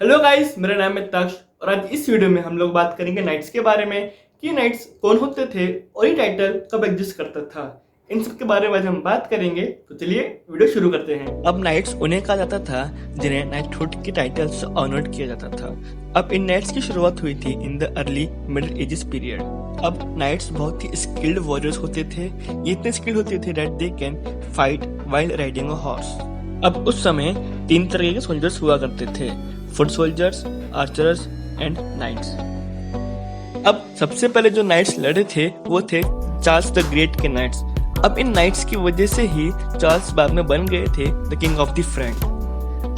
Hello guys, मेरा नाम है तक्ष और आज इस वीडियो में हम लोग बात करेंगे नाइट्स के बारे में कि नाइट्स कौन होते थे और ये टाइटल कब एग्जिस्ट करता था। इन सब के बारे में आज हम बात करेंगे, तो चलिए वीडियो शुरू करते हैं। अब नाइट्स उन्हें कहा जाता था जिन्हें नाइटहुड के टाइटल से ऑनर्ड किया जाता था। अब इन नाइट्स की शुरुआत हुई थी in the early middle ages period. अब नाइट्स बहुत ही स्किल्ड वॉरियर्स होते थे। ये इतने स्किल्ड होते थे that they can fight while riding a horse. अब उस समय 3 तरह के सोल्जर्स हुआ करते थे, foot soldiers, archers and knights. अब सबसे पहले जो नाइट्स लड़े थे वो थे चार्ल्स द ग्रेट के नाइट्स। अब इन नाइट्स की वजह से ही चार्ल्स बाद में बन गए थे the king of the Frank.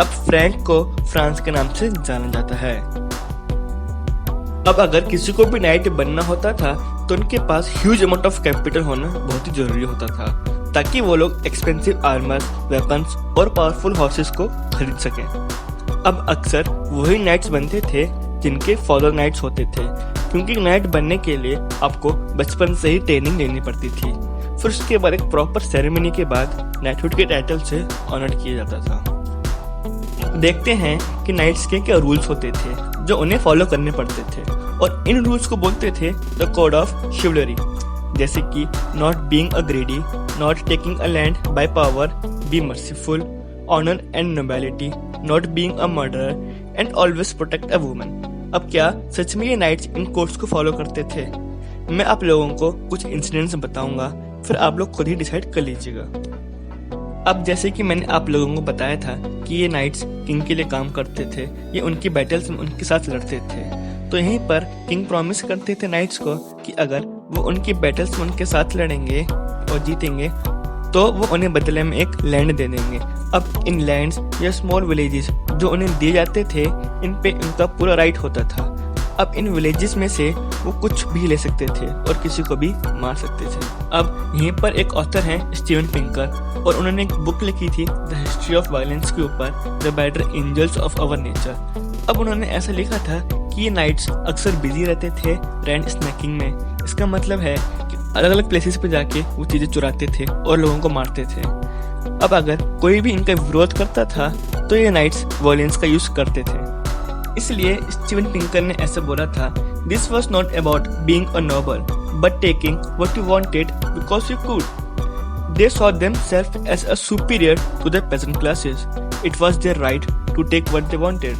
अब फ्रैंक को फ्रांस के नाम से जाना जाता है। अब अगर किसी को भी नाइट बनना होता था तो उनके पास ह्यूज अमाउंट ऑफ कैपिटल होना बहुत ही जरूरी होता था, ताकि वो लोग एक्सपेंसिव आर्मर, वेपन्स और पावरफुल हॉर्सेस को खरीद सकें। अब अक्सर वही नाइट्स बनते थे जिनके फादर नाइट्स होते थे, क्योंकि नाइट बनने के लिए आपको बचपन से ही ट्रेनिंग लेनी पड़ती थी। फिर उसके बाद एक प्रॉपर सेरेमनी के बाद नाइटहुड के टाइटल से ऑनर किया जाता था। देखते हैं कि नाइट्स के क्या रूल्स होते थे जो उन्हें फॉलो करने पड़ते थे, और इन रूल्स को बोलते थे द कोड ऑफ शिवलरी। जैसे कि not being a greedy, not taking a land by power, be merciful, honour and nobility, not being a murderer and always protect a woman. अब क्या सच में ये नाइट्स इन कोड्स को फॉलो करते थे? मैं आप लोगों को कुछ इंसिडेंट्स बताऊंगा, फिर आप लोग खुद ही डिसाइड कर लीजिएगा। अब जैसे कि मैंने आप लोगों को बताया था कि ये नाइट्स किंग के लिए काम करते थे, ये उनकी बैटल्स में उनके साथ लड़ते थे। तो यहीं पर किंग प्रॉमिस करते थे नाइट्स को कि अगर वो उनकी बैटल्स में उनके साथ लड़ेंगे और जीतेंगे तो वो उन्हें बदले में एक लैंड दे देंगे। अब इन लैंड्स या स्मॉल विलेजेस जो उन्हें दिए जाते थे, इन पे उनका पूरा राइट होता था। अब इन विलेजेस में से वो कुछ भी ले सकते थे और किसी को भी मार सकते थे। अब यहीं पर एक ऑथर हैं स्टीवन पिंकर, और उन्होंने एक बुक लिखी थी द हिस्ट्री ऑफ वायलेंस के ऊपर, the better angels of our nature. अब उन्होंने ऐसा लिखा था कि ये नाइट्स अक्सर बिजी रहते थे रैंड स्नैकिंग में। इसका मतलब है कि अलग अलग प्लेसेस पे जाके वो चीजें चुराते थे और लोगों को मारते थे। अब अगर कोई भी इनका विरोध करता था तो ये नाइट्स वायलेंस का यूज करते थे। इसलिए स्टीवन पिंकर ने ऐसा बोला था, this was not about being a noble but taking what you wanted because you could. They saw themselves as a superior to the peasant classes. It was their right to take what they wanted.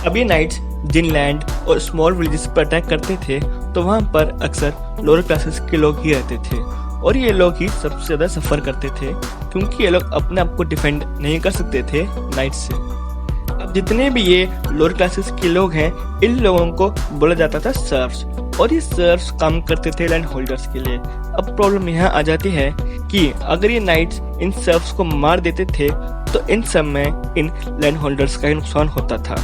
अब ये knights जिन land और small villages पर attack करते थे तो वहां पर अक्सर लोअर क्लासेस के लोग ही रहते थे, और ये लोग ही सबसे ज्यादा सफर करते थे, क्योंकि ये लोग अपने आप को डिफेंड नहीं कर सकते थे नाइट्स से। अब जितने भी ये लोअर क्लासेस के लोग हैं, इन लोगों को बोला जाता था सर्व्स, और ये सर्व्स काम करते थे लैंड होल्डर्स के लिए। अब प्रॉब्लम यहाँ आ जाती है कि अगर ये नाइट्स इन सर्व्स को मार देते थे तो इन सब में इन लैंड होल्डर्स का ही नुकसान होता था,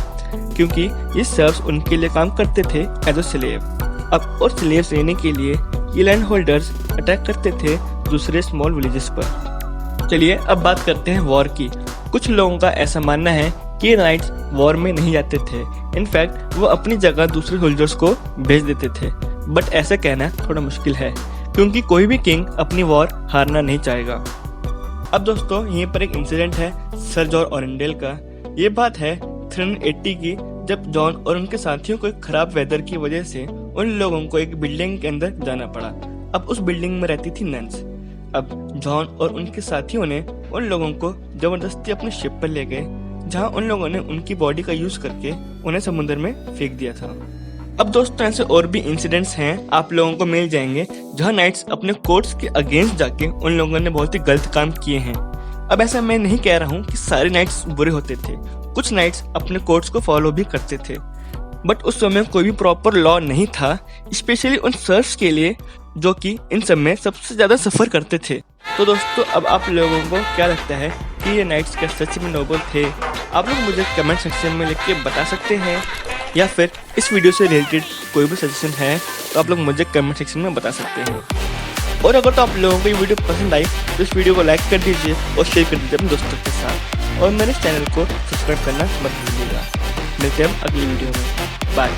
क्योंकि ये सर्व्स उनके लिए काम करते थे एज अ स्लेव। अब और स्लेव्स लेने के लिए ये लैंड होल्डर्स अटैक करते थे दूसरे स्मॉल विलेजेस पर। चलिए अब बात करते हैं वॉर की। कुछ लोगों का ऐसा मानना है कि नाइट्स वॉर में नहीं जाते थे, इनफैक्ट वो अपनी जगह दूसरे सोल्जर्स को भेज देते थे। बट ऐसा कहना थोड़ा मुश्किल है, क्योंकि कोई भी किंग अपनी वॉर हारना नहीं चाहेगा। अब दोस्तों यहीं पर एक इंसिडेंट है सर जॉन ऑरेंडेल का। ये बात है 380 की, जब जॉन और उनके साथियों को एक खराब वेदर की वजह से उन लोगों को एक बिल्डिंग के अंदर जाना पड़ा। अब उस बिल्डिंग में रहती थी नन्स। अब जॉन और उनके साथियों ने उन लोगों को जबरदस्ती अपने शिप पर ले गए, जहां उन लोगों ने उनकी बॉडी का यूज करके उन्हें समुद्र में फेंक दिया था। अब दोस्तों ऐसे और भी इंसिडेंट्स हैं, आप लोगों को मिल जाएंगे, जहां नाइट्स अपने कोर्ट्स के अगेंस्ट जाके उन लोगों ने बहुत ही गलत काम किए हैं। अब ऐसा मैं नहीं कह रहा हूँ कि सारे नाइट्स बुरे होते थे, कुछ नाइट्स अपने कोर्ट्स को फॉलो भी करते थे, बट उस समय कोई भी प्रॉपर लॉ नहीं था, स्पेशली उन सर्व्स के लिए जो कि इन सब में सबसे ज्यादा सफर करते थे। तो दोस्तों अब आप लोगों को क्या लगता है कि ये नाइट्स क्या सच में नोबल थे? आप लोग मुझे कमेंट सेक्शन में लिख के बता सकते हैं, या फिर इस वीडियो से रिलेटेड कोई भी सजेशन है तो आप लोग मुझे कमेंट सेक्शन में बता सकते हैं। और अगर तो आप लोगों को ये वीडियो पसंद आई तो इस वीडियो को लाइक कर दीजिए और शेयर कर दीजिए अपने दोस्तों के साथ, और मेरे चैनल को सब्सक्राइब करना मत भूलिएगा। मिलते हैं अगली वीडियो में, बाय।